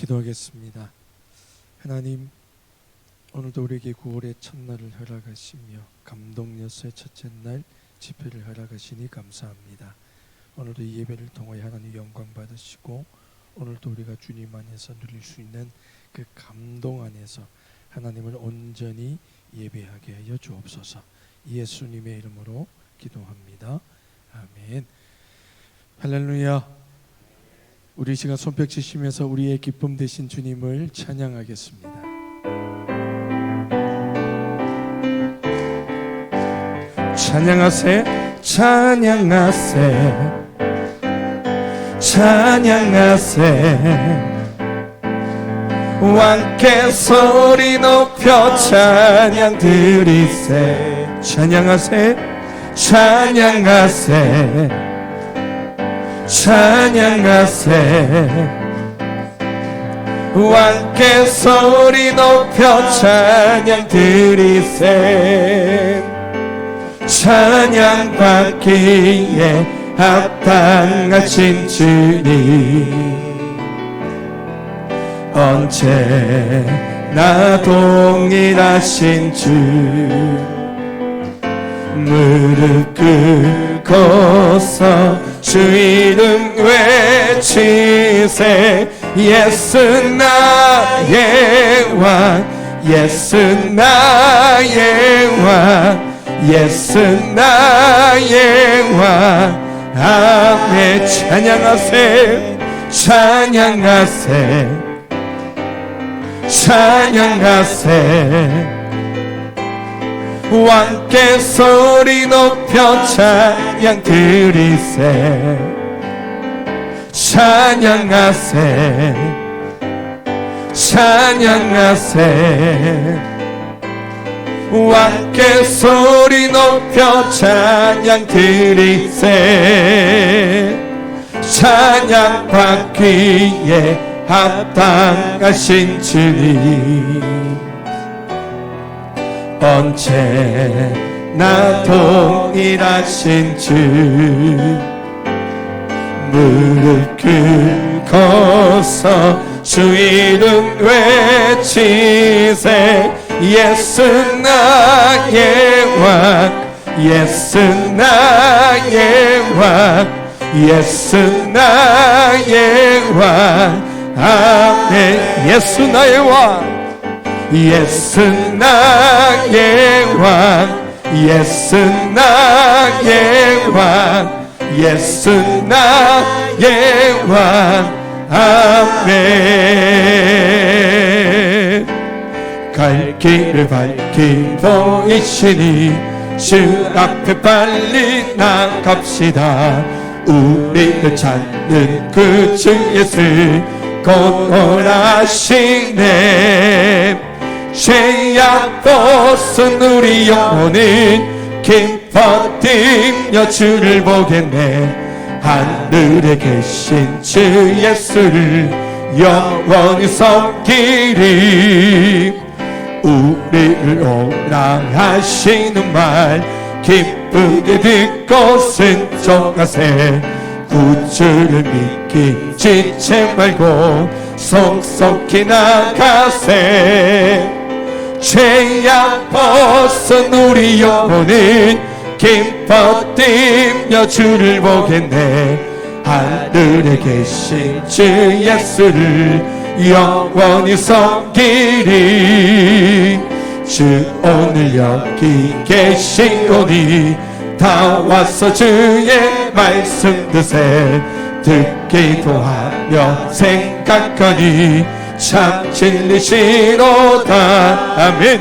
기도하겠습니다. 하나님, 오늘도 우리에게 9월의 첫날을 허락하시며 감동여서의 첫째 날 집회를 허락하시니 감사합니다. 오늘도 이 예배를 통하여 하나님 영광 받으시고, 오늘도 우리가 주님 안에서 누릴 수 있는 그 감동 안에서 하나님을 온전히 예배하게 하여 주옵소서. 예수님의 이름으로 기도합니다. 아멘. 할렐루야. 우리 시간 손뼉 치시면서 우리의 기쁨 되신 주님을 찬양하겠습니다. 찬양하세, 찬양하세, 찬양하세. 왕께 소리 높여 찬양 드리세. 찬양하세, 찬양하세, 찬양하세. 왕께 소리 높여 찬양 드리세. 찬양 받기에 합당하신 주님, 언제나 동일하신 주, 무릎 꿇고서 주 이름 외치세. 예수 나의 왕, 예수 나의 왕, 예수 나의 왕. 아멘. 찬양하세, 찬양하세, 찬양하세. 왕께 소리 높여 찬양 드리세. 찬양하세, 찬양하세. 왕께 소리 높여 찬양 드리세. 찬양 받기에 합당하신 주님, 언제나 동일하신 주, 무릎 꿇고서 주 이름 외치세. 예수 나의 왕, 예수 나의 왕, 예수 나의 왕. 아멘. 예수 나의 왕, 예수 나의 왕, 예수 나의 왕, 예수 나의 왕. 아멘. 갈 길을 밝히 보이시니 주 앞에 빨리 나갑시다. 우리를 찾는 그 주 예수 곧 오라시네. 죄악 벗은 우리 영혼은 기뻐 뛰며 주를 보겠네. 하늘에 계신 주 예수를 영원히 섬기리. 우리를 오라 하시는 말 기쁘게 듣고 순종하세. 구주를 믿기 지체 말고 속속히 나가세. 죄악 벗은 우리 영혼은 기뻐 뛰며 주를 보겠네. 하늘에 계신 주 예수를 영원히 섬기리. 주 오늘 여기 계시오니 다 와서 주의 말씀 드세. 듣기도 하며 생각하니 참 진리시로다. 아멘.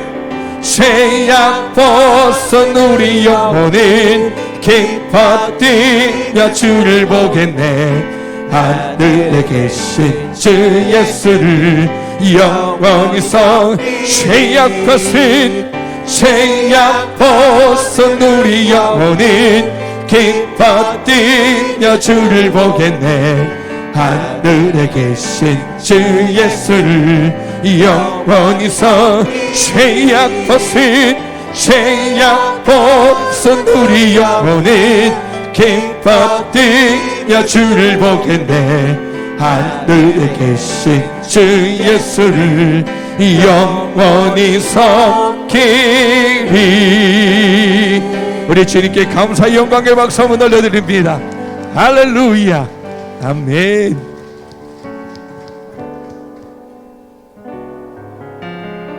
죄악 벗은 우리 영혼은 기뻐 뛰며 주를 보겠네. 하늘에 계신 주 예수를 영원히 죄악 벗은, 죄악 벗은 우리 영혼은 기뻐 뛰며 주를 보겠네. 하늘에 계신 주 예수를 영원히 죄악 벗은, 죄악 벗은 우리 영혼은 기뻐 뛰며 주를 보겠네. 하늘에 계신 주 예수를 영원히 섬기리. 우리 주님께 감사의 영광의 박수 한번 올려드립니다. 할렐루야. 아멘.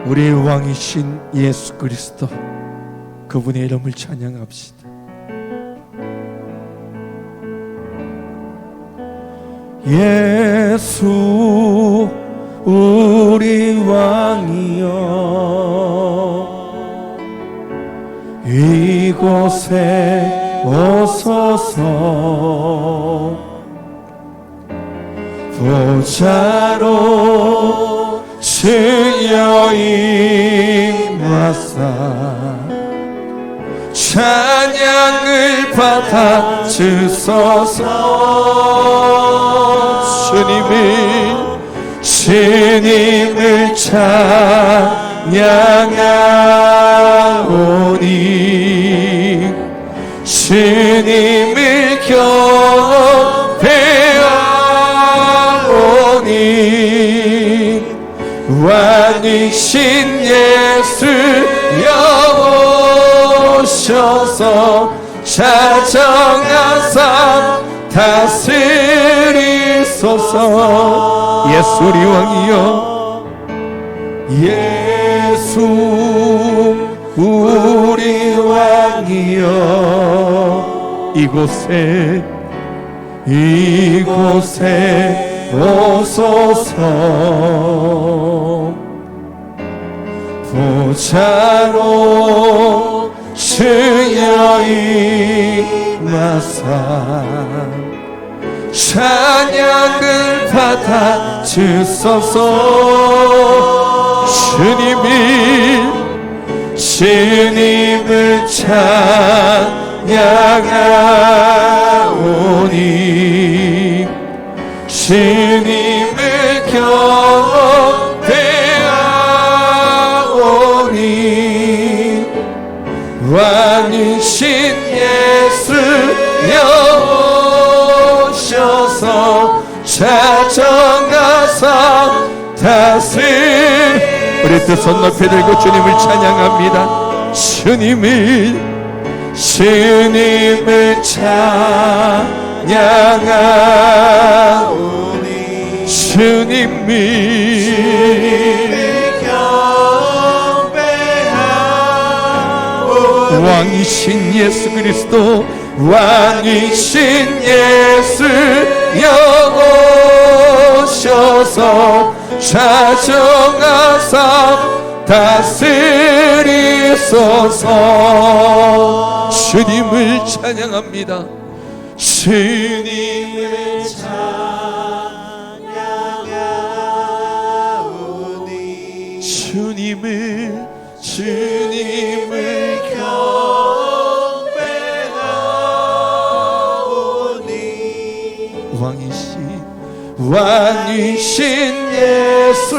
우리의 왕이신 예수 그리스도, 그분의 이름을 찬양합시다. 예수 우리 왕이여, 이곳에 오소서. 보좌로 주여 임하사 찬양을 받아 주소서. 주님을 찬양하오니 주님을 경배하오니 왕이신 예수 여오셔서 자정하사 다스리소서. 예수 우리 왕이여, 예수 우리 왕이여, 이곳에 오소서. 보좌로 주여 임하사 찬양을 받아 주소서. 주님을 찬양하오니 주님을 경배하오니 왕이신 예수 여오셔서 자정하사 다스리. 우리 두 손 높이 들고 주님을 찬양합니다. 주님을 찬양하오니 주님을 경배하오니 왕이신 예수 그리스도, 왕이신 예수 여오셔서 자정하사 다스리소서. 주님을 찬양합니다. 주님을 찬양하오니 주님을 경배하오니 왕이신 예수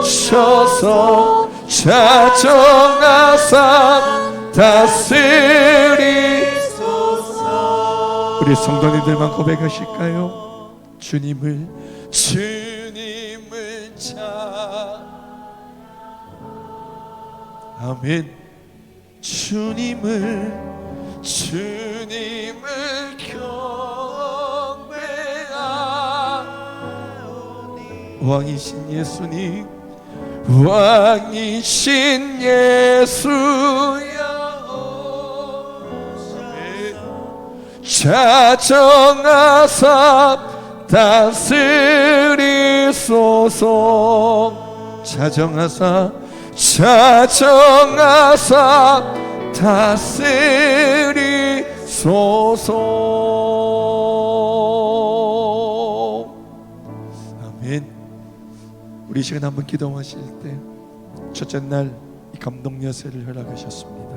여오셔서 자정하사 다스리소서. 우리 성도님들만 고백하실까요? 주님을 아멘. 주님을 경배하오니 왕이신 예수님, 왕이신 예수여 자정하사 다스리소서. 자정하사 다스리소서. 아멘. 우리 시간 한번 기도하실 때 첫째 날 이 감동 여세를 허락하셨습니다.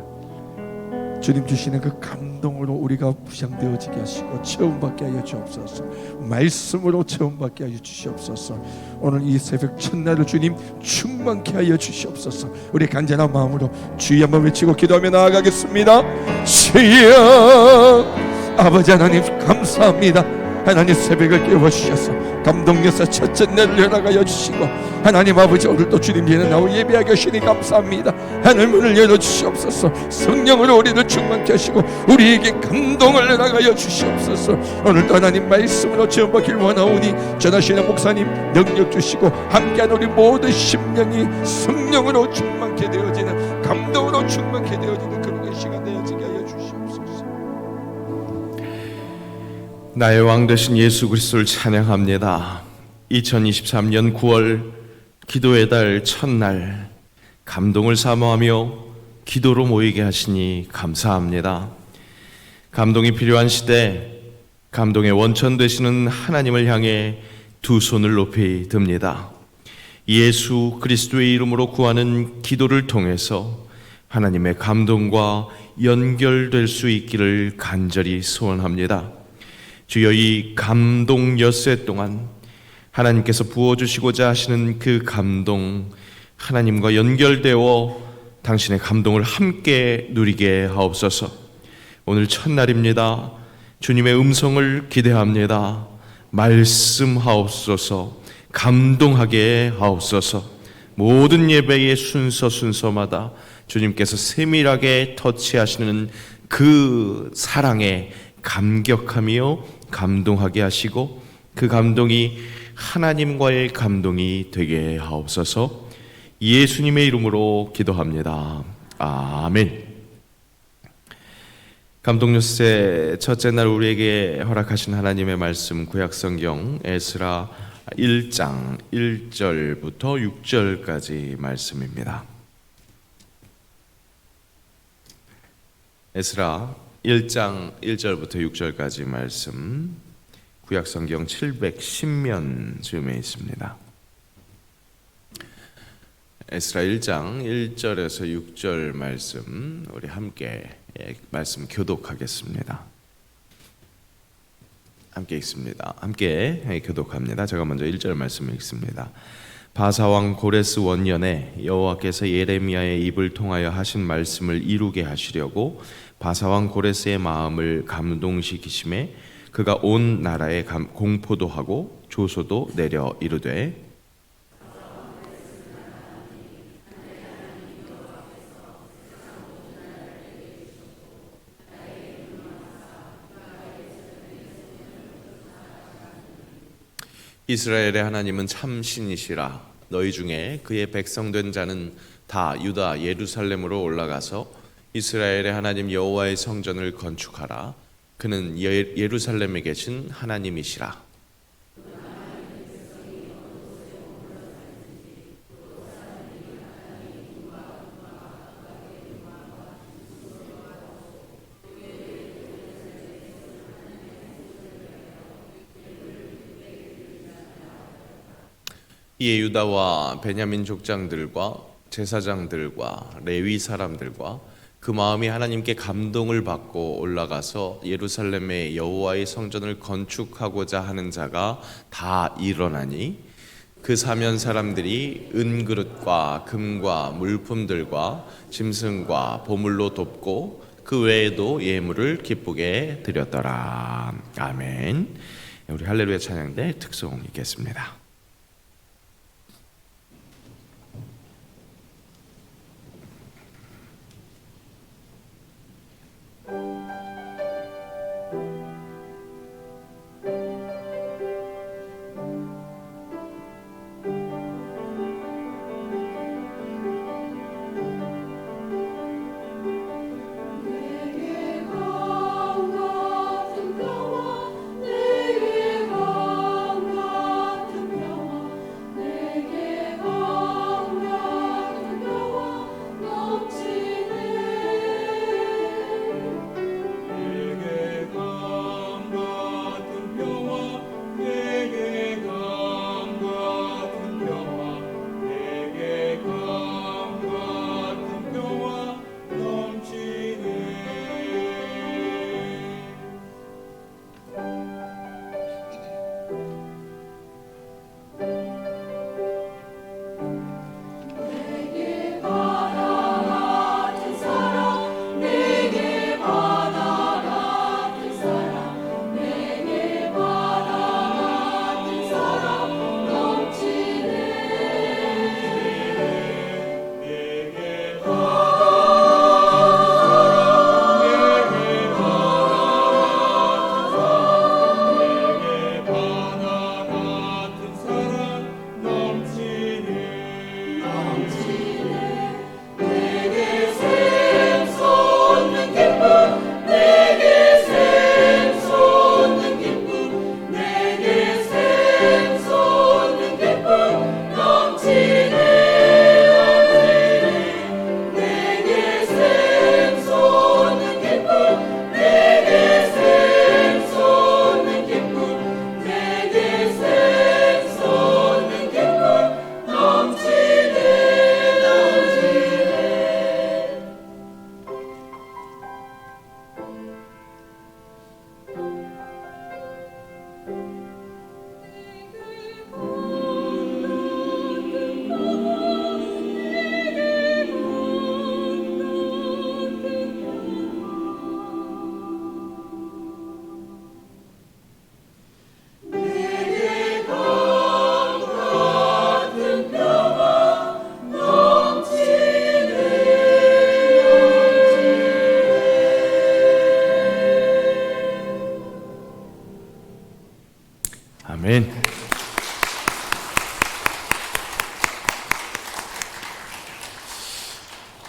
주님 주시는 그 감동으로 우리가 부장되어지게 하시고 체험받게 하여 주옵소서. 말씀으로 체험받게 하여 주시옵소서. 오늘 이 새벽 첫날을 주님 충만케 하여 주시옵소서. 우리 간절한 마음으로 주여 한번 외치고 기도하며 나아가겠습니다. 주여, 아버지 하나님 감사합니다. 하나님 새벽을 깨워주셔서 감동여사 첫째 날을 허락하여 주시고, 하나님 아버지 오늘도 주님 예는 나오 예배하게 하시니 감사합니다. 하늘 문을 열어주시옵소서. 성령으로 우리를 충만케 하시고 우리에게 감동을 허락하여 주시옵소서. 오늘도 하나님 말씀으로 지원받기를 원하오니 전하시는 목사님 능력 주시고 함께한 우리 모든 심령이 성령으로 충만케 되어지는, 감동으로 충만케 되어지는 그런 시간 되어지게 하여 주시옵소서. 나의 왕 되신 예수 그리스도를 찬양합니다. 2023년 9월 기도의 달 첫날, 감동을 사모하며 기도로 모이게 하시니 감사합니다. 감동이 필요한 시대, 감동의 원천 되시는 하나님을 향해 두 손을 높이 듭니다. 예수 그리스도의 이름으로 구하는 기도를 통해서 하나님의 감동과 연결될 수 있기를 간절히 소원합니다. 주여, 이 감동 엿새 동안 하나님께서 부어주시고자 하시는 그 감동, 하나님과 연결되어 당신의 감동을 함께 누리게 하옵소서. 오늘 첫날입니다. 주님의 음성을 기대합니다. 말씀하옵소서. 감동하게 하옵소서. 모든 예배의 순서마다 주님께서 세밀하게 터치하시는 그 사랑에 감격하며 감동하게 하시고, 그 감동이 하나님과의 감동이 되게 하옵소서. 예수님의 이름으로 기도합니다. 아멘. 감동뉴스의 첫째 날 우리에게 허락하신 하나님의 말씀, 구약성경 에스라 1장 1절부터 6절까지 말씀입니다. 에스라 1장 1절부터 6절까지 말씀, 구약성경 710면 즈음에 있습니다. 에스라 1장 1절에서 6절 말씀, 우리 함께 말씀 교독하겠습니다. 함께 읽습니다. 함께 교독합니다. 제가 먼저 1절 말씀을 읽습니다. 바사왕 고레스 원년에 여호와께서 예레미야의 입을 통하여 하신 말씀을 이루게 하시려고 바사왕 고레스의 마음을 감동시키심에 그가 온 나라에 공포도 하고 조소도 내려 이르되, 이스라엘의 하나님은 참 신이시라. 너희 중에 그의 백성된 자는 다 유다 예루살렘으로 올라가서 이스라엘의 하나님 여호와의 성전을 건축하라. 그는 예루살렘에 계신 하나님이시라. 이에 유다와 베냐민 족장들과 제사장들과 레위 사람들과 그 마음이 하나님께 감동을 받고 올라가서 예루살렘의 여호와의 성전을 건축하고자 하는 자가 다 일어나니, 그 사면 사람들이 은그릇과 금과 물품들과 짐승과 보물로 돕고 그 외에도 예물을 기쁘게 드렸더라. 아멘. 우리 할렐루야 찬양대 특송 읽겠습니다.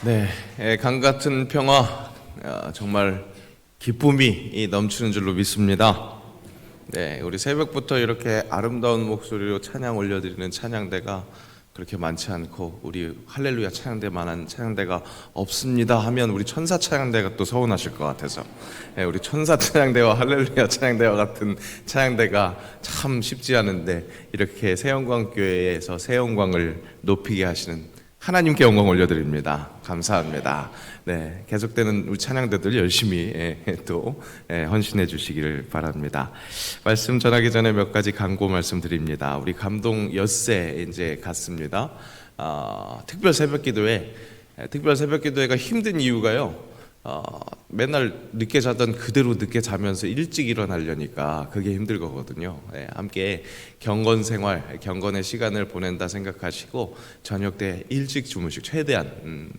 네, 강 같은 평화, 정말 기쁨이 넘치는 줄로 믿습니다. 네, 우리 새벽부터 이렇게 아름다운 목소리로 찬양 올려드리는 찬양대가 그렇게 많지 않고 우리 할렐루야 찬양대만한 찬양대가 없습니다 하면 우리 천사 찬양대가 또 서운하실 것 같아서 우리 천사 찬양대와 할렐루야 찬양대와 같은 찬양대가 참 쉽지 않은데 이렇게 새영광교회에서 새영광을 높이게 하시는 하나님께 영광 올려드립니다. 감사합니다. 네, 계속되는 우리 찬양대들 열심히 또 헌신해 주시기를 바랍니다. 말씀 전하기 전에 몇 가지 간구 말씀드립니다. 우리 감동 엿새 이제 갔습니다. 특별 새벽기도회가 힘든 이유가요. 맨날 늦게 자던 그대로 늦게 자면서 일찍 일어나려니까 그게 힘들 거거든요. 함께 경건 생활, 경건의 시간을 보낸다 생각하시고 저녁 때 일찍 주무시고 최대한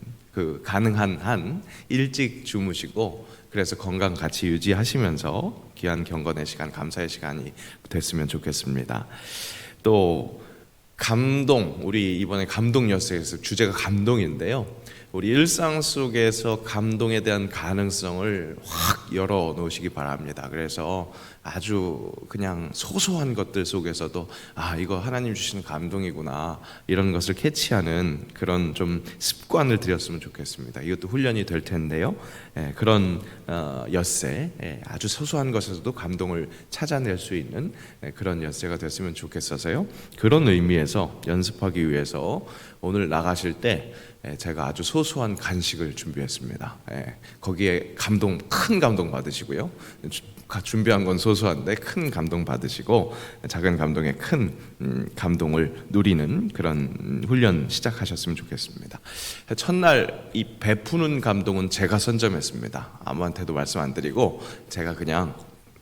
가능한 한 일찍 주무시고 그래서 건강 같이 유지하시면서 귀한 경건의 시간, 감사의 시간이 됐으면 좋겠습니다. 또 감동, 우리 이번에 감동 엿새에서 주제가 감동인데요. 우리 일상 속에서 감동에 대한 가능성을 확 열어 놓으시기 바랍니다. 그래서 아주 그냥 소소한 것들 속에서도 이거 하나님 주시는 감동이구나 이런 것을 캐치하는 그런 좀 습관을 들였으면 좋겠습니다. 이것도 훈련이 될 텐데요. 그런 엿새, 아주 소소한 것에서도 감동을 찾아낼 수 있는 그런 엿새가 됐으면 좋겠어서요. 그런 의미에서 연습하기 위해서 오늘 나가실 때 제가 아주 소소한 간식을 준비했습니다. 거기에 큰 감동 받으시고요. 준비한 건 소소한데 큰 감동 받으시고 작은 감동에 큰 감동을 누리는 그런 훈련 시작하셨으면 좋겠습니다. 첫날 이 베푸는 감동은 제가 선점했습니다. 아무한테도 말씀 안 드리고 제가 그냥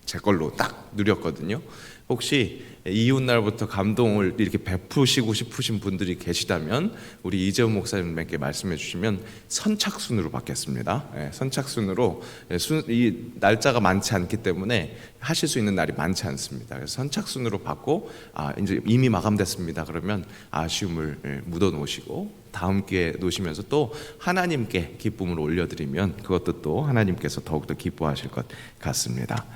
제 걸로 딱 누렸거든요. 혹시 이웃날부터 감동을 이렇게 베푸시고 싶으신 분들이 계시다면 우리 이재훈 목사님께 말씀해 주시면 선착순으로 받겠습니다. 선착순으로 이 날짜가 많지 않기 때문에 하실 수 있는 날이 많지 않습니다. 그래서 선착순으로 받고 이제 이미 마감됐습니다. 그러면 아쉬움을 묻어 놓으시고 다음 기회에 놓으시면서 또 하나님께 기쁨을 올려드리면 그것도 또 하나님께서 더욱더 기뻐하실 것 같습니다.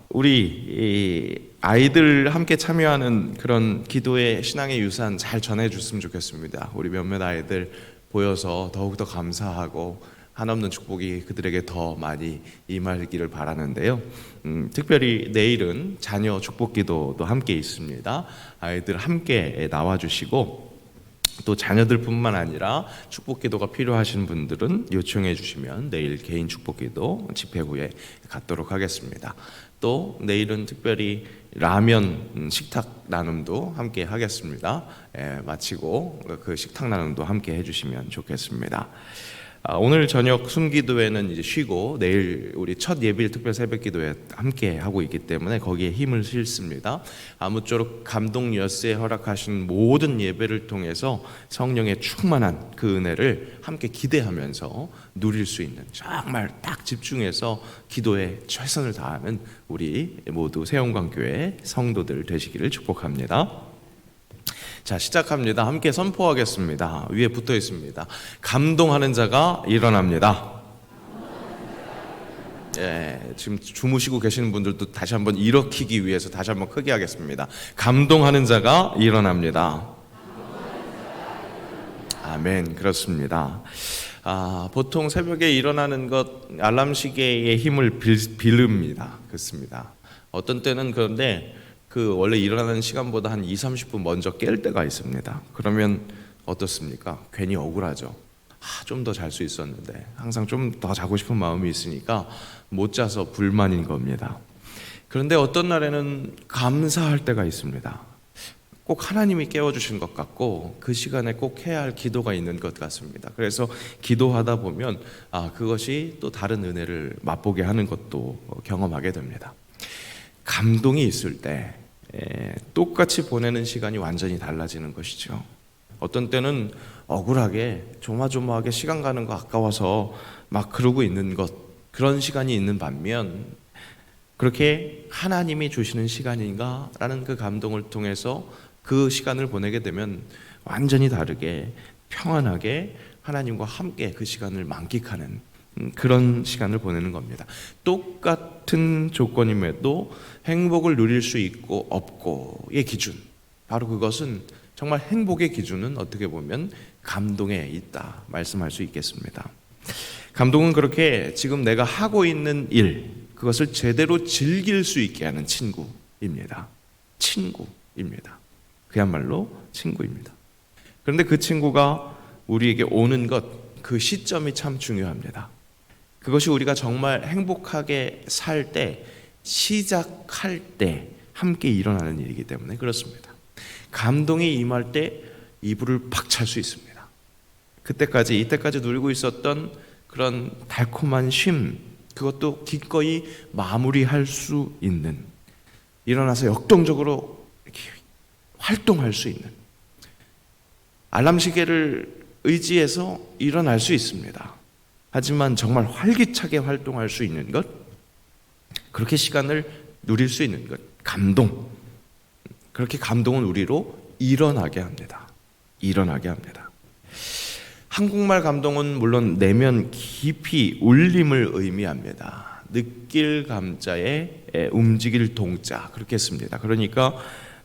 우리 아이들 함께 참여하는 그런 기도의 신앙의 유산 잘 전해줬으면 좋겠습니다. 우리 몇몇 아이들 보여서 더욱더 감사하고 한없는 축복이 그들에게 더 많이 임하기를 바라는데요. 특별히 내일은 자녀 축복기도도 함께 있습니다. 아이들 함께 나와주시고 또 자녀들뿐만 아니라 축복기도가 필요하신 분들은 요청해 주시면 내일 개인 축복기도 집회 후에 갖도록 하겠습니다. 또 내일은 특별히 라면 식탁 나눔도 함께 하겠습니다. 마치고 그 식탁 나눔도 함께 해주시면 좋겠습니다. 오늘 저녁 숨기도회는 이제 쉬고 내일 우리 첫 예bil 특별 새벽기도회 함께 하고 있기 때문에 거기에 힘을 실습니다. 아무쪼록 감동 엿새 허락하신 모든 예배를 통해서 성령의 충만한 그 은혜를 함께 기대하면서 누릴 수 있는 정말 딱 집중해서 기도에 최선을 다하는 우리 모두 새영광교회 성도들 되시기를 축복합니다. 자, 시작합니다. 함께 선포하겠습니다. 위에 붙어 있습니다. 감동하는 자가 일어납니다. 지금 주무시고 계시는 분들도 다시 한번 일으키기 위해서 다시 한번 크게 하겠습니다. 감동하는 자가 일어납니다. 아멘. 그렇습니다. 보통 새벽에 일어나는 것 알람 시계의 힘을 빌립니다. 그렇습니다. 어떤 때는 그런데 원래 일어나는 시간보다 한 20-30분 먼저 깰 때가 있습니다. 그러면 어떻습니까? 괜히 억울하죠. 좀 더 잘 수 있었는데 항상 좀 더 자고 싶은 마음이 있으니까 못 자서 불만인 겁니다. 그런데 어떤 날에는 감사할 때가 있습니다. 꼭 하나님이 깨워주신 것 같고 그 시간에 꼭 해야 할 기도가 있는 것 같습니다. 그래서 기도하다 보면 그것이 또 다른 은혜를 맛보게 하는 것도 경험하게 됩니다. 감동이 있을 때 똑같이 보내는 시간이 완전히 달라지는 것이죠. 어떤 때는 억울하게 조마조마하게 시간 가는 거 아까워서 막 그러고 있는 것, 그런 시간이 있는 반면 그렇게 하나님이 주시는 시간인가 라는 그 감동을 통해서 그 시간을 보내게 되면 완전히 다르게 평안하게 하나님과 함께 그 시간을 만끽하는 그런 시간을 보내는 겁니다. 똑같은 조건임에도 행복을 누릴 수 있고 없고의 기준, 바로 그것은 정말 행복의 기준은 어떻게 보면 감동에 있다 말씀할 수 있겠습니다. 감동은 그렇게 지금 내가 하고 있는 일, 그것을 제대로 즐길 수 있게 하는 친구입니다. 친구입니다. 그야말로 친구입니다. 그런데 그 친구가 우리에게 오는 것, 그 시점이 참 중요합니다. 그것이 우리가 정말 행복하게 살 때, 시작할 때 함께 일어나는 일이기 때문에 그렇습니다. 감동이 임할 때 이불을 팍 찰 수 있습니다. 이때까지 누리고 있었던 그런 달콤한 쉼, 그것도 기꺼이 마무리할 수 있는, 일어나서 역동적으로 이렇게 활동할 수 있는, 알람 시계를 의지해서 일어날 수 있습니다. 하지만 정말 활기차게 활동할 수 있는 것, 그렇게 시간을 누릴 수 있는 것, 감동. 그렇게 감동은 우리로 일어나게 합니다. 일어나게 합니다. 한국말 감동은 물론 내면 깊이 울림을 의미합니다. 느낄 감자에 움직일 동자, 그렇게 씁니다. 그러니까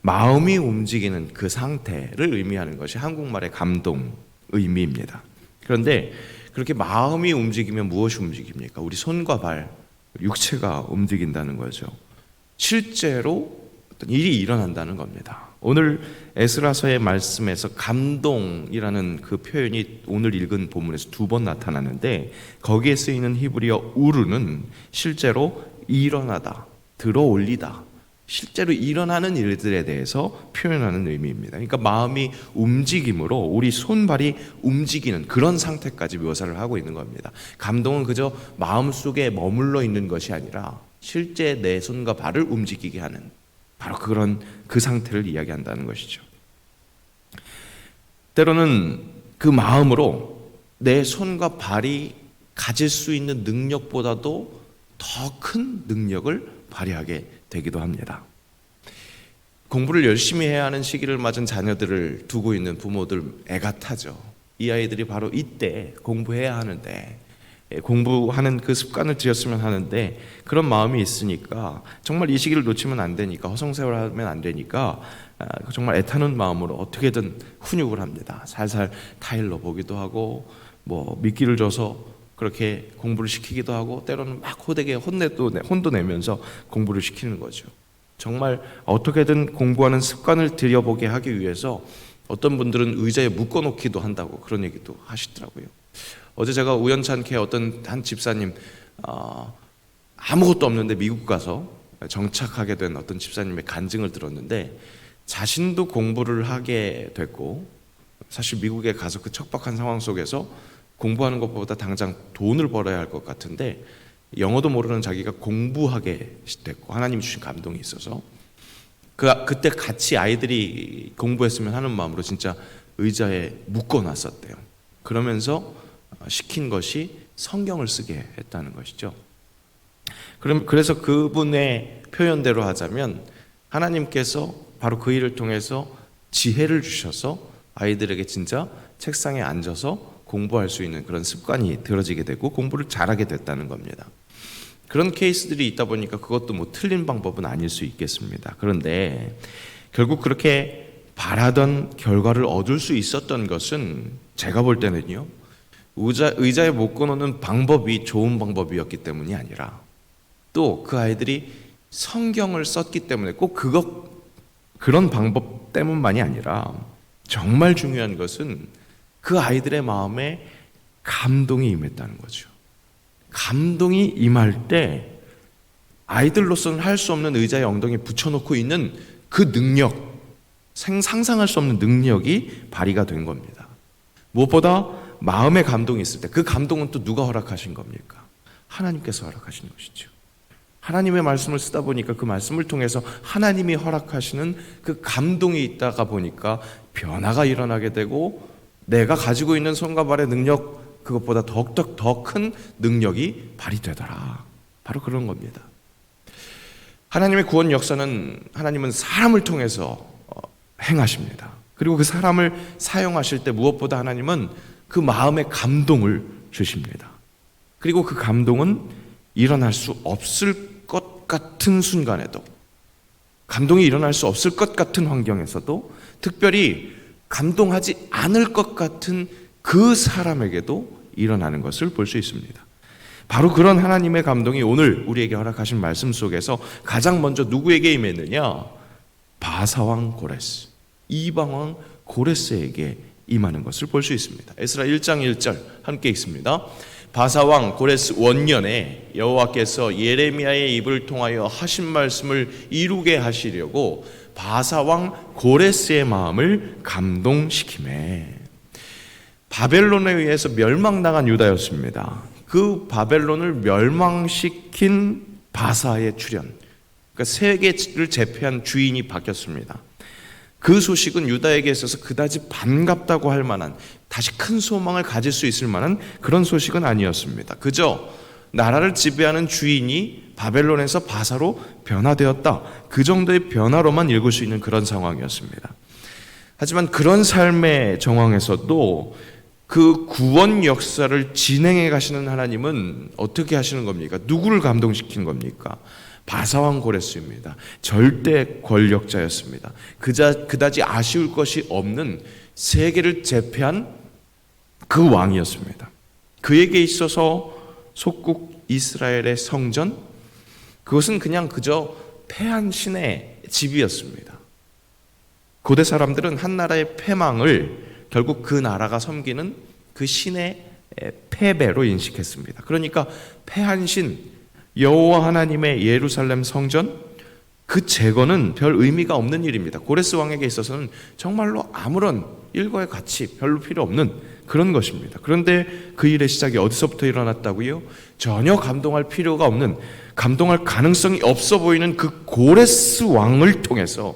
마음이 움직이는 그 상태를 의미하는 것이 한국말의 감동 의미입니다. 그런데 그렇게 마음이 움직이면 무엇이 움직입니까? 우리 손과 발, 육체가 움직인다는 거죠. 실제로 어떤 일이 일어난다는 겁니다. 오늘 에스라서의 말씀에서 감동이라는 그 표현이 오늘 읽은 본문에서 2번 나타나는데, 거기에 쓰이는 히브리어 우르는 실제로 일어나다, 들어올리다, 실제로 일어나는 일들에 대해서 표현하는 의미입니다. 그러니까 마음이 움직임으로 우리 손발이 움직이는 그런 상태까지 묘사를 하고 있는 겁니다. 감동은 그저 마음속에 머물러 있는 것이 아니라 실제 내 손과 발을 움직이게 하는, 바로 그런 그 상태를 이야기한다는 것이죠. 때로는 그 마음으로 내 손과 발이 가질 수 있는 능력보다도 더 큰 능력을 발휘하게 되기도 합니다. 공부를 열심히 해야 하는 시기를 맞은 자녀들을 두고 있는 부모들 애가 타죠. 이 아이들이 바로 이때 공부해야 하는데, 공부하는 그 습관을 들였으면 하는데 그런 마음이 있으니까, 정말 이 시기를 놓치면 안 되니까, 허송세월하면 안 되니까 정말 애타는 마음으로 어떻게든 훈육을 합니다. 살살 타일러 보기도 하고, 미끼를 줘서 그렇게 공부를 시키기도 하고, 때로는 막 호되게 혼도 내면서 공부를 시키는 거죠. 정말 어떻게든 공부하는 습관을 들여보게 하기 위해서 어떤 분들은 의자에 묶어놓기도 한다고 그런 얘기도 하시더라고요. 어제 제가 우연찮게 어떤 한 집사님, 아무것도 없는데 미국 가서 정착하게 된 어떤 집사님의 간증을 들었는데, 자신도 공부를 하게 됐고, 사실 미국에 가서 그 척박한 상황 속에서 공부하는 것보다 당장 돈을 벌어야 할 것 같은데 영어도 모르는 자기가 공부하게 됐고, 하나님이 주신 감동이 있어서 그때 같이 아이들이 공부했으면 하는 마음으로 진짜 의자에 묶어놨었대요. 그러면서 시킨 것이 성경을 쓰게 했다는 것이죠. 그래서 그분의 표현대로 하자면 하나님께서 바로 그 일을 통해서 지혜를 주셔서 아이들에게 진짜 책상에 앉아서 공부할 수 있는 그런 습관이 들어지게 되고 공부를 잘하게 됐다는 겁니다. 그런 케이스들이 있다 보니까 그것도 틀린 방법은 아닐 수 있겠습니다. 그런데 결국 그렇게 바라던 결과를 얻을 수 있었던 것은 제가 볼 때는요, 의자에 묶어놓는 방법이 좋은 방법이었기 때문이 아니라, 또 그 아이들이 성경을 썼기 때문에, 꼭 그런 방법 때문만이 아니라 정말 중요한 것은 그 아이들의 마음에 감동이 임했다는 거죠. 감동이 임할 때 아이들로서는 할 수 없는 의자에 엉덩이 붙여놓고 있는 그 능력, 상상할 수 없는 능력이 발휘가 된 겁니다. 무엇보다 마음의 감동이 있을 때, 그 감동은 또 누가 허락하신 겁니까? 하나님께서 허락하신 것이죠. 하나님의 말씀을 쓰다 보니까 그 말씀을 통해서 하나님이 허락하시는 그 감동이 있다가 보니까 변화가 일어나게 되고, 내가 가지고 있는 손과 발의 능력, 그것보다 더욱더 더 큰 능력이 발휘되더라. 바로 그런 겁니다. 하나님의 구원 역사는, 하나님은 사람을 통해서 행하십니다. 그리고 그 사람을 사용하실 때 무엇보다 하나님은 그 마음의 감동을 주십니다. 그리고 그 감동은 일어날 수 없을 것 같은 순간에도, 감동이 일어날 수 없을 것 같은 환경에서도, 특별히 감동하지 않을 것 같은 그 사람에게도 일어나는 것을 볼 수 있습니다. 바로 그런 하나님의 감동이 오늘 우리에게 허락하신 말씀 속에서 가장 먼저 누구에게 임했느냐? 바사왕 고레스, 이방왕 고레스에게 임하는 것을 볼 수 있습니다. 에스라 1장 1절 함께 읽습니다. 바사왕 고레스 원년에 여호와께서 예레미야의 입을 통하여 하신 말씀을 이루게 하시려고 바사왕 고레스의 마음을 감동시키매. 바벨론에 의해서 멸망당한 유다였습니다. 그 바벨론을 멸망시킨 바사의 출현, 그러니까 세계를 제패한 주인이 바뀌었습니다. 그 소식은 유다에게 있어서 그다지 반갑다고 할 만한, 다시 큰 소망을 가질 수 있을 만한 그런 소식은 아니었습니다. 그저 나라를 지배하는 주인이 바벨론에서 바사로 변화되었다, 그 정도의 변화로만 읽을 수 있는 그런 상황이었습니다. 하지만 그런 삶의 정황에서도 그 구원 역사를 진행해 가시는 하나님은 어떻게 하시는 겁니까? 누구를 감동시킨 겁니까? 바사왕 고레스입니다. 절대 권력자였습니다. 그다지 아쉬울 것이 없는 세계를 제패한 그 왕이었습니다. 그에게 있어서 속국 이스라엘의 성전, 그것은 그저 패한 신의 집이었습니다. 고대 사람들은 한 나라의 패망을 결국 그 나라가 섬기는 그 신의 패배로 인식했습니다. 그러니까 패한 신, 여호와 하나님의 예루살렘 성전, 그 제거는 별 의미가 없는 일입니다. 고레스 왕에게 있어서는 정말로 아무런 일거의 가치 별로 필요 없는 그런 것입니다. 그런데 그 일의 시작이 어디서부터 일어났다고요? 전혀 감동할 필요가 없는, 감동할 가능성이 없어 보이는 그 고레스 왕을 통해서,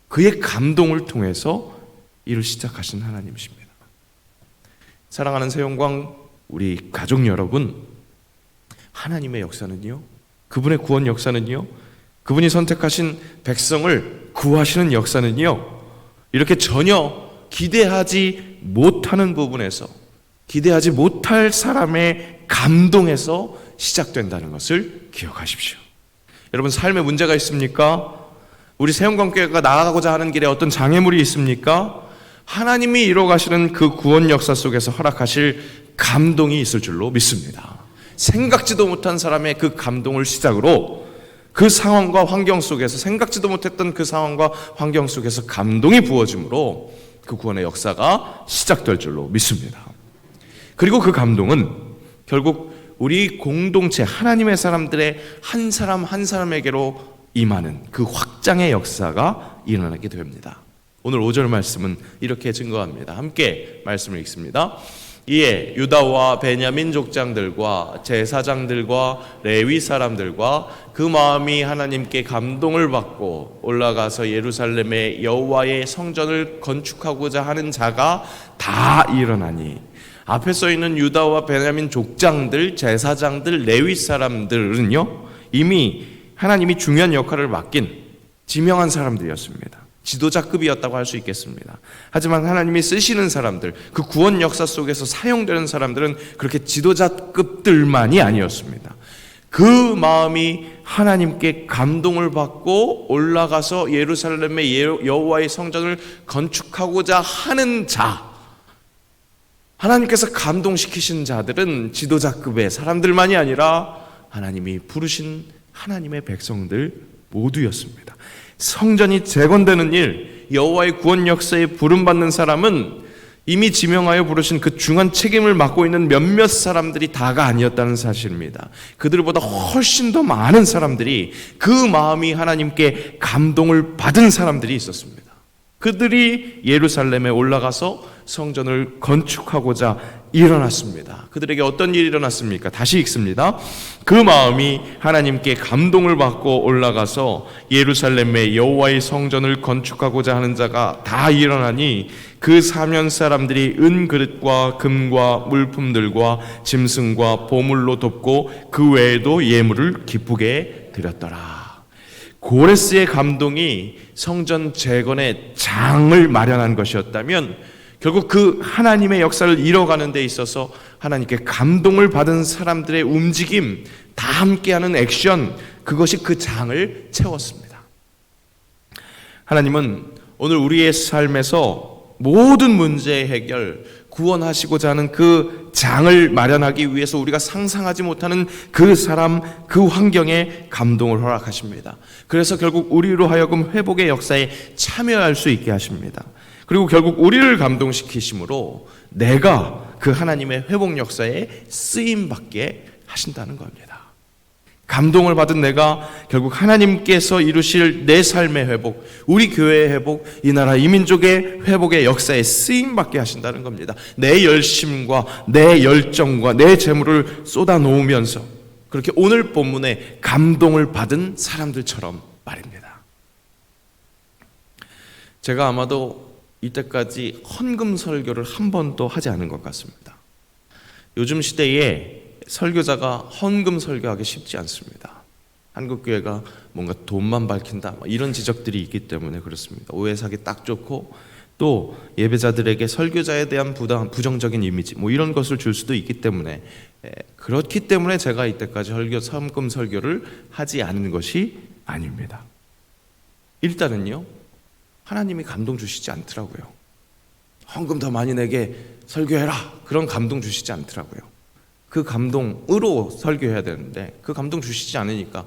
그의 감동을 통해서 일을 시작하신 하나님이십니다. 사랑하는 새영광 우리 가족 여러분, 하나님의 역사는요, 그분의 구원 역사는요, 그분이 선택하신 백성을 구하시는 역사는요, 이렇게 전혀 기대하지 못하는 부분에서, 기대하지 못할 사람의 감동에서 시작된다는 것을 기억하십시오. 여러분, 삶에 문제가 있습니까? 우리 새영광교회가 나아가고자 하는 길에 어떤 장애물이 있습니까? 하나님이 이뤄가시는 그 구원 역사 속에서 허락하실 감동이 있을 줄로 믿습니다. 생각지도 못한 사람의 그 감동을 시작으로 그 상황과 환경 속에서, 생각지도 못했던 그 상황과 환경 속에서 감동이 부어짐으로 그 구원의 역사가 시작될 줄로 믿습니다. 그리고 그 감동은 결국 우리 공동체, 하나님의 사람들의 한 사람 한 사람에게로 임하는 그 확장의 역사가 일어나게 됩니다. 오늘 5절 말씀은 이렇게 증거합니다. 함께 말씀을 읽습니다. 이에 유다와 베냐민 족장들과 제사장들과 레위 사람들과 그 마음이 하나님께 감동을 받고 올라가서 예루살렘의 여호와의 성전을 건축하고자 하는 자가 다 일어나니. 앞에 써 있는 유다와 베냐민 족장들, 제사장들, 레위 사람들은요, 이미 하나님이 중요한 역할을 맡긴 지명한 사람들이었습니다. 지도자급이었다고 할 수 있겠습니다. 하지만 하나님이 쓰시는 사람들, 그 구원 역사 속에서 사용되는 사람들은 그렇게 지도자급들만이 아니었습니다. 그 마음이 하나님께 감동을 받고 올라가서 예루살렘의 여호와의 성전을 건축하고자 하는 자, 하나님께서 감동시키신 자들은 지도자급의 사람들만이 아니라 하나님이 부르신 하나님의 백성들 모두였습니다. 성전이 재건되는 일, 여호와의 구원 역사에 부름받는 사람은 이미 지명하여 부르신 그 중한 책임을 맡고 있는 몇몇 사람들이 다가 아니었다는 사실입니다. 그들보다 훨씬 더 많은 사람들이, 그 마음이 하나님께 감동을 받은 사람들이 있었습니다. 그들이 예루살렘에 올라가서 성전을 건축하고자 일어났습니다. 그들에게 어떤 일이 일어났습니까? 다시 읽습니다. 그 마음이 하나님께 감동을 받고 올라가서 예루살렘의 여호와의 성전을 건축하고자 하는 자가 다 일어나니 그 사면 사람들이 은그릇과 금과 물품들과 짐승과 보물로 돕고 그 외에도 예물을 기쁘게 드렸더라. 고레스의 감동이 성전 재건의 장을 마련한 것이었다면 결국 그 하나님의 역사를 이뤄가는 데 있어서 하나님께 감동을 받은 사람들의 움직임, 다 함께하는 액션, 그것이 그 장을 채웠습니다. 하나님은 오늘 우리의 삶에서 모든 문제의 해결, 구원하시고자 하는 그 장을 마련하기 위해서 우리가 상상하지 못하는 그 사람, 그 환경에 감동을 허락하십니다. 그래서 결국 우리로 하여금 회복의 역사에 참여할 수 있게 하십니다. 그리고 결국 우리를 감동시키심으로 내가 그 하나님의 회복 역사에 쓰임받게 하신다는 겁니다. 감동을 받은 내가 결국 하나님께서 이루실 내 삶의 회복, 우리 교회의 회복, 이 나라 이 민족의 회복의 역사에 쓰임받게 하신다는 겁니다. 내 열심과 내 열정과 내 재물을 쏟아놓으면서 그렇게 오늘 본문에 감동을 받은 사람들처럼 말입니다. 제가 아마도 이때까지 헌금 설교를 한 번도 하지 않은 것 같습니다. 요즘 시대에 설교자가 헌금 설교하기 쉽지 않습니다. 한국교회가 뭔가 돈만 밝힌다 이런 지적들이 있기 때문에 그렇습니다. 오해 사기 딱 좋고 또 예배자들에게 설교자에 대한 부정적인 이미지 이런 것을 줄 수도 있기 때문에 그렇기 때문에 제가 이때까지 헌금 설교를 하지 않은 것이 아닙니다. 일단은요, 하나님이 감동 주시지 않더라고요. 헌금 더 많이 내게 설교해라, 그런 감동 주시지 않더라고요. 그 감동으로 설교해야 되는데 그 감동 주시지 않으니까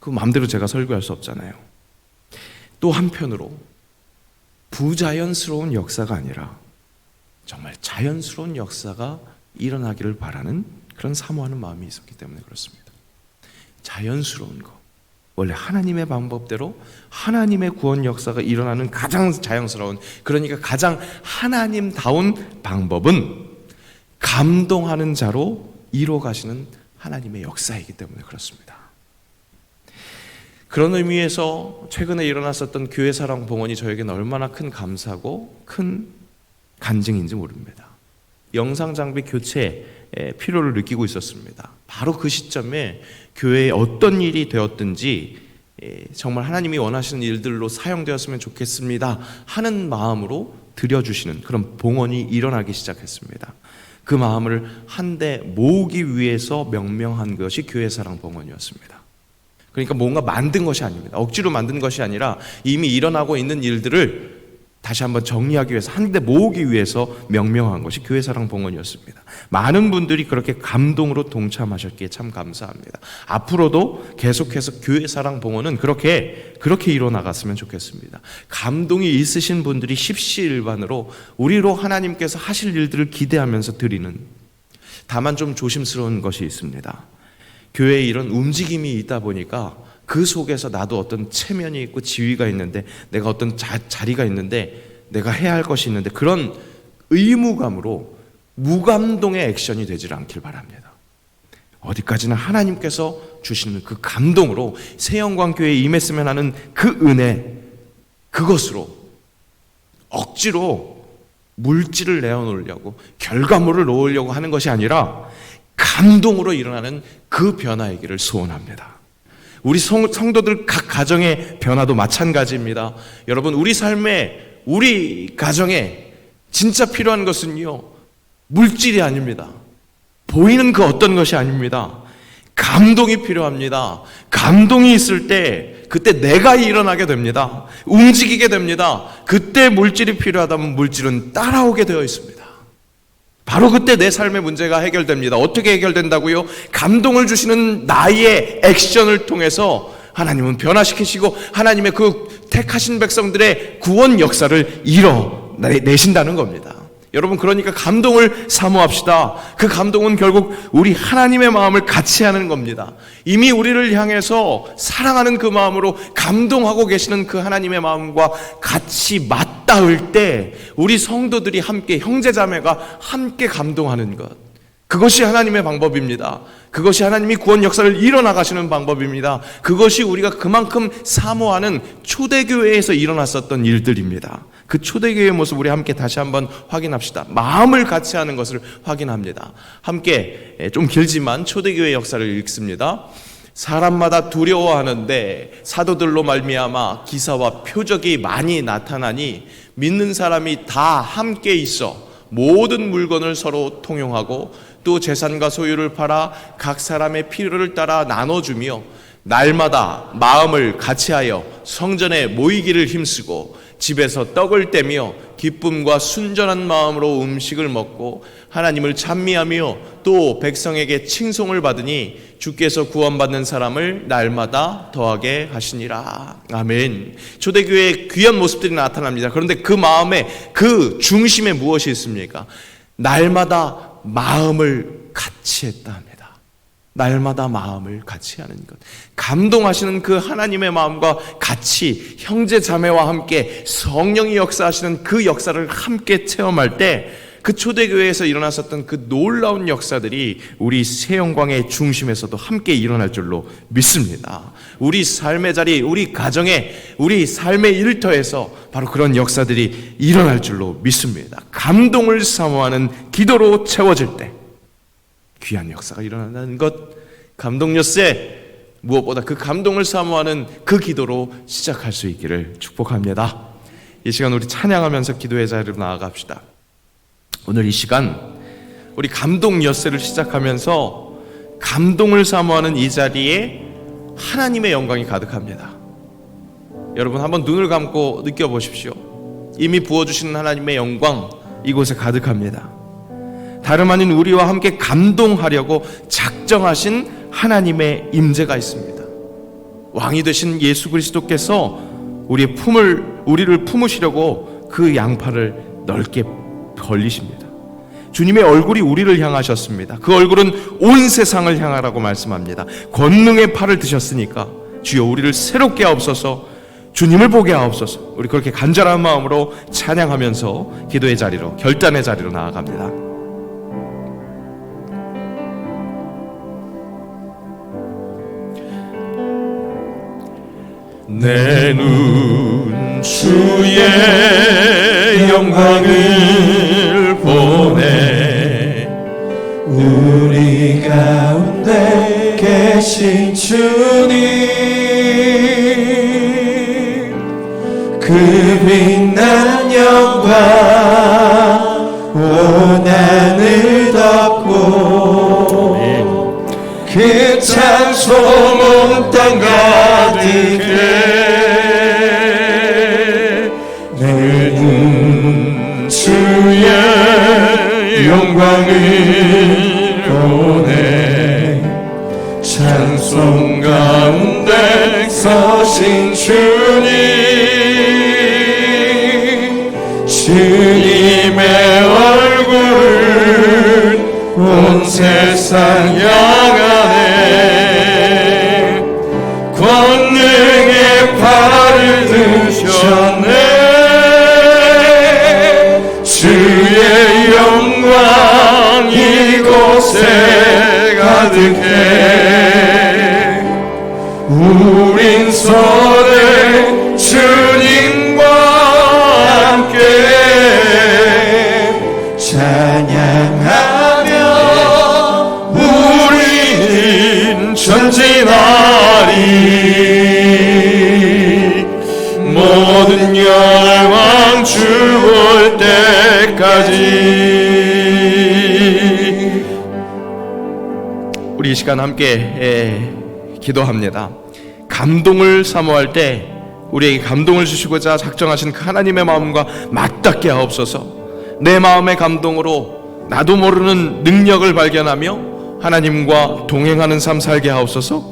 그 마음대로 제가 설교할 수 없잖아요. 또 한편으로 부자연스러운 역사가 아니라 정말 자연스러운 역사가 일어나기를 바라는 그런 사모하는 마음이 있었기 때문에 그렇습니다. 자연스러운 것, 원래 하나님의 방법대로 하나님의 구원 역사가 일어나는 가장 자연스러운, 그러니까 가장 하나님다운 방법은 감동하는 자로 이루어 가시는 하나님의 역사이기 때문에 그렇습니다. 그런 의미에서 최근에 일어났었던 교회사랑 봉헌이 저에게는 얼마나 큰 감사고 큰 간증인지 모릅니다. 영상 장비 교체의 필요를 느끼고 있었습니다. 바로 그 시점에 교회에 어떤 일이 되었든지 정말 하나님이 원하시는 일들로 사용되었으면 좋겠습니다 하는 마음으로 드려주시는 그런 봉헌이 일어나기 시작했습니다. 그 마음을 한데 모으기 위해서 명명한 것이 교회사랑 봉헌이었습니다. 그러니까 뭔가 만든 것이 아닙니다. 억지로 만든 것이 아니라 이미 일어나고 있는 일들을 다시 한번 정리하기 위해서, 한데 모으기 위해서 명명한 것이 교회사랑 봉헌이었습니다. 많은 분들이 그렇게 감동으로 동참하셨기에 참 감사합니다. 앞으로도 계속해서 교회사랑 봉헌은 그렇게 이뤄나갔으면 좋겠습니다. 감동이 있으신 분들이 십시일반으로 우리로 하나님께서 하실 일들을 기대하면서 드리는, 다만 좀 조심스러운 것이 있습니다. 교회에 이런 움직임이 있다 보니까 그 속에서 나도 어떤 체면이 있고 지위가 있는데, 내가 어떤 자리가 있는데, 내가 해야 할 것이 있는데, 그런 의무감으로 무감동의 액션이 되질 않길 바랍니다. 어디까지나 하나님께서 주시는 그 감동으로 새영광교회에 임했으면 하는 그 은혜, 그것으로 억지로 물질을 내어놓으려고, 결과물을 놓으려고 하는 것이 아니라 감동으로 일어나는 그 변화이기를 소원합니다. 우리 성도들 각 가정의 변화도 마찬가지입니다. 여러분, 우리 삶에, 우리 가정에 진짜 필요한 것은요, 물질이 아닙니다. 보이는 그 어떤 것이 아닙니다. 감동이 필요합니다. 감동이 있을 때 그때 내가 일어나게 됩니다. 움직이게 됩니다. 그때 물질이 필요하다면 물질은 따라오게 되어 있습니다. 바로 그때 내 삶의 문제가 해결됩니다. 어떻게 해결된다고요? 감동을 주시는 나의 액션을 통해서 하나님은 변화시키시고 하나님의 그 택하신 백성들의 구원 역사를 이뤄내신다는 겁니다. 여러분, 그러니까 감동을 사모합시다. 그 감동은 결국 우리 하나님의 마음을 같이 하는 겁니다. 이미 우리를 향해서 사랑하는 그 마음으로 감동하고 계시는 그 하나님의 마음과 같이 맞닿을 때 우리 성도들이 함께, 형제자매가 함께 감동하는 것, 그것이 하나님의 방법입니다. 그것이 하나님이 구원 역사를 이뤄나가시는 방법입니다. 그것이 우리가 그만큼 사모하는 초대교회에서 일어났었던 일들입니다. 그 초대교회의 모습 우리 함께 다시 한번 확인합시다. 마음을 같이 하는 것을 확인합니다. 함께 좀 길지만 초대교회 역사를 읽습니다. 사람마다 두려워하는데 사도들로 말미암아 기사와 표적이 많이 나타나니 믿는 사람이 다 함께 있어 모든 물건을 서로 통용하고 또 재산과 소유를 팔아 각 사람의 필요를 따라 나눠주며 날마다 마음을 같이하여 성전에 모이기를 힘쓰고 집에서 떡을 떼며 기쁨과 순전한 마음으로 음식을 먹고 하나님을 찬미하며 또 백성에게 칭송을 받으니 주께서 구원받는 사람을 날마다 더하게 하시니라. 아멘. 초대교회의 귀한 모습들이 나타납니다. 그런데 그 마음에 그 중심에 무엇이 있습니까? 날마다 마음을 같이 했다 합니다. 날마다 마음을 같이 하는 것. 감동하시는 그 하나님의 마음과 같이 형제 자매와 함께 성령이 역사하시는 그 역사를 함께 체험할 때 그 초대교회에서 일어났었던 그 놀라운 역사들이 우리 새영광의 중심에서도 함께 일어날 줄로 믿습니다. 우리 삶의 자리, 우리 가정에, 우리 삶의 일터에서 바로 그런 역사들이 일어날 줄로 믿습니다. 감동을 사모하는 기도로 채워질 때 귀한 역사가 일어난다는 것, 감동 엿새 무엇보다 그 감동을 사모하는 그 기도로 시작할 수 있기를 축복합니다. 이 시간 우리 찬양하면서 기도의 자리로 나아갑시다. 오늘 이 시간 우리 감동 엿새를 시작하면서 감동을 사모하는 이 자리에 하나님의 영광이 가득합니다. 여러분 한번 눈을 감고 느껴보십시오. 이미 부어주시는 하나님의 영광 이곳에 가득합니다. 다름 아닌 우리와 함께 감동하려고 작정하신 하나님의 임재가 있습니다. 왕이 되신 예수 그리스도께서 우리를 품으시려고 그 양팔을 넓게 벌리십니다. 주님의 얼굴이 우리를 향하셨습니다. 그 얼굴은 온 세상을 향하라고 말씀합니다. 권능의 팔을 드셨으니까 주여 우리를 새롭게 하옵소서, 주님을 보게 하옵소서. 우리 그렇게 간절한 마음으로 찬양하면서 기도의 자리로, 결단의 자리로 나아갑니다. 내 눈 주의 영광을 보네. 우리 가운데 계신 주님, 그 빛난 영광 온 하늘 덮고 그 찬송 온 땅 가득해. 내 눈 주의 영광을 보내. 찬송 가운데 서신 주님의 얼굴 온 세상 향하네. 권능의 팔을 드셨네. 주의 영광 이곳에 가득해. 우린 서로 주님과 함께 찬양하며 우린 전진하리. 모든 영광 주 볼 때까지. 우리 이 시간 함께 기도합니다. 감동을 사모할 때 우리에게 감동을 주시고자 작정하신 그 하나님의 마음과 맞닿게 하옵소서. 내 마음의 감동으로 나도 모르는 능력을 발견하며 하나님과 동행하는 삶 살게 하옵소서.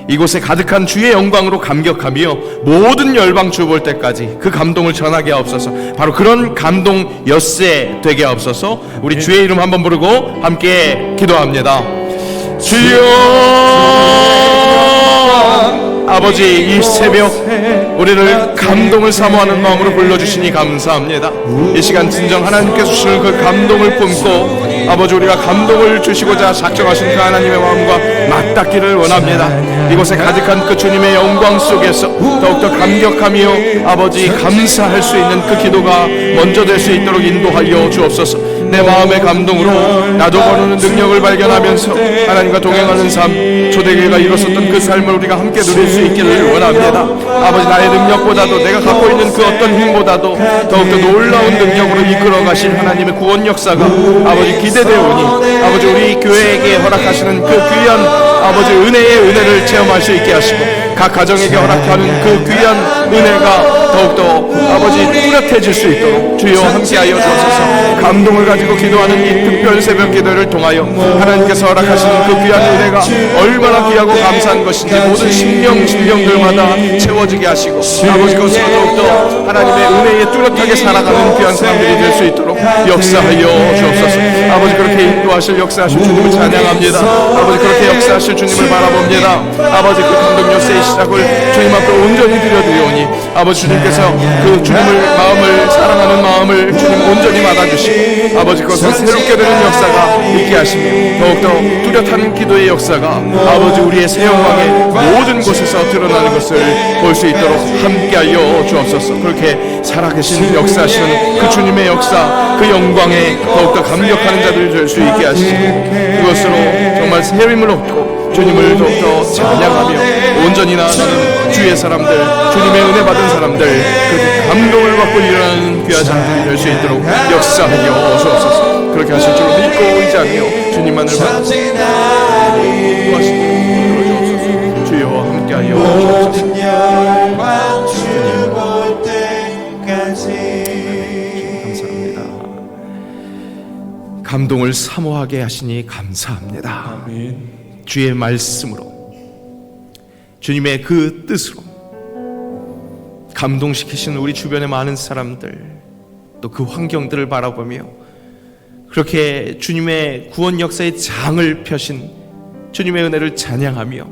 이곳에 가득한 주의 영광으로 감격하며 모든 열방 주 볼 때까지 그 감동을 전하게 하옵소서. 바로 그런 감동 엿새 되게 하옵소서. 우리 주의 이름 한번 부르고 함께 기도합니다. 주여, 아버지, 이 새벽 우리를 감동을 사모하는 마음으로 불러주시니 감사합니다. 이 시간 진정 하나님께서 주시는 그 감동을 품고 아버지, 우리가 감동을 주시고자 작정하신 그 하나님의 마음과 맞닿기를 원합니다. 이곳에 가득한 그 주님의 영광 속에서 더욱더 감격하며 아버지 감사할 수 있는 그 기도가 먼저 될 수 있도록 인도하여 주옵소서. 내 마음의 감동으로 나도 모르는 능력을 발견하면서 하나님과 동행하는 삶, 초대교회가 이뤘었던 그 삶을 우리가 함께 누릴 수 있기를 원합니다. 아버지, 나의 능력보다도 내가 갖고 있는 그 어떤 힘보다도 더욱더 놀라운 능력으로 이끌어 가실 하나님의 구원 역사가 아버지 기대되오니 아버지, 우리 교회에게 허락하시는 그 귀한 아버지 은혜의 은혜를 체험할 수 있게 하시고 각 가정에게 허락하는 그 귀한 은혜가 더욱더 아버지 뚜렷해질 수 있도록 주여 함께하여 주옵소서. 감동을 가지고 기도하는 이 특별 새벽 기도를 통하여 하나님께서 허락하시는 그 귀한 은혜가 얼마나 귀하고 감사한 것인지 모든 심령들마다 채워지게 하시고 아버지, 그것으로 더욱더 하나님의 은혜에 뚜렷하게 살아가는 귀한 사람들이 될 수 있도록 역사하여 주옵소서. 아버지, 그렇게 인도하실 역사하실 주님을 찬양합니다. 아버지, 그렇게 역사하실 주님을 바라봅니다. 아버지, 그 감동 역사의 시작을 주님 앞에 온전히 드려드리오니 아버지, 주님께서 그 주님을 마음을 사랑하는 마음을 주님 온전히 받아주시고 아버지, 그것을 새롭게 되는 역사가 있게 하시며 더욱더 뚜렷한 기도의 역사가 아버지 우리의 새 영광의 모든 곳에서 드러나는 것을 볼 수 있도록 함께하여 주옵소서. 그렇게 살아계신 역사하시는 그 주님의 역사, 그 영광에 더욱더 감격하는 자들이 될 수 있게 하시고 그것으로 정말 새 힘을 얻고 주님을 더욱더 찬양하며 온전히 나아가는 주의 사람들, 주님의 은혜 받은 사람들, 그 감동을 받고 일어나는 귀한 사람들이 될 수 있도록 역사하여 주옵소서. 그렇게 하실 줄 믿고 의지하며 주님만을 구하시도록 주옵소서. 주여 함께하여 주옵소서. 감사합니다. 감동을 사모하게 하시니 감사합니다. 아멘. 주의 말씀으로 주님의 그 뜻으로 감동시키신 우리 주변의 많은 사람들, 또 그 환경들을 바라보며 그렇게 주님의 구원 역사의 장을 펴신 주님의 은혜를 찬양하며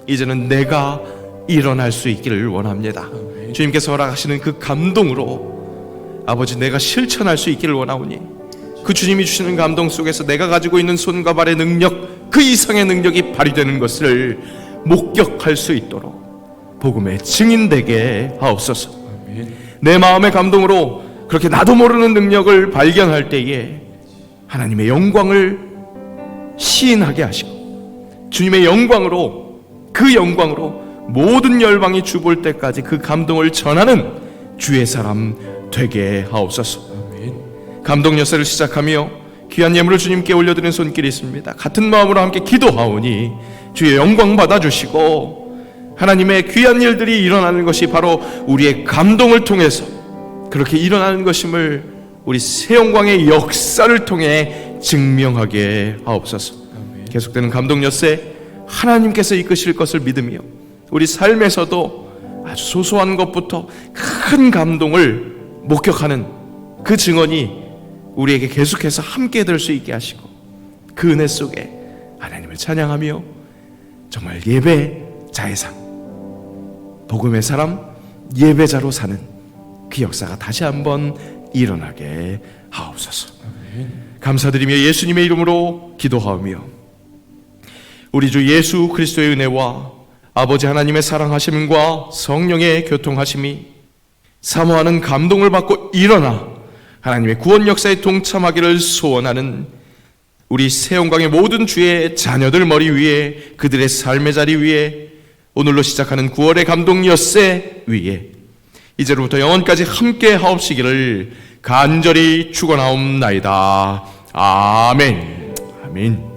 이제는 내가 일어날 수 있기를 원합니다. 주님께서 허락하시는 그 감동으로 아버지, 내가 실천할 수 있기를 원하오니 그 주님이 주시는 감동 속에서 내가 가지고 있는 손과 발의 능력, 그 이상의 능력이 발휘되는 것을 목격할 수 있도록 복음의 증인되게 하옵소서. 내 마음의 감동으로 그렇게 나도 모르는 능력을 발견할 때에 하나님의 영광을 시인하게 하시고 주님의 영광으로, 그 영광으로 모든 열방이 주볼 때까지 그 감동을 전하는 주의 사람 되게 하옵소서. 감동 역사를 시작하며 귀한 예물을 주님께 올려드리는 손길이 있습니다. 같은 마음으로 함께 기도하오니 주의 영광 받아주시고 하나님의 귀한 일들이 일어나는 것이 바로 우리의 감동을 통해서 그렇게 일어나는 것임을 우리 새 영광의 역사를 통해 증명하게 하옵소서. 계속되는 감동 역사에 하나님께서 이끄실 것을 믿으며 우리 삶에서도 아주 소소한 것부터 큰 감동을 목격하는 그 증언이 우리에게 계속해서 함께 될 수 있게 하시고 그 은혜 속에 하나님을 찬양하며 정말 예배자의 삶, 복음의 사람, 예배자로 사는 그 역사가 다시 한번 일어나게 하옵소서. 감사드리며 예수님의 이름으로 기도하오며 우리 주 예수 그리스도의 은혜와 아버지 하나님의 사랑하심과 성령의 교통하심이 사모하는 감동을 받고 일어나 하나님의 구원 역사에 동참하기를 소원하는 우리 새영광의 모든 주의 자녀들 머리 위에, 그들의 삶의 자리 위에, 오늘로 시작하는 9월의 감동 엿새 위에 이제로부터 영원까지 함께 하옵시기를 간절히 축원하옵나이다. 아멘. 아멘.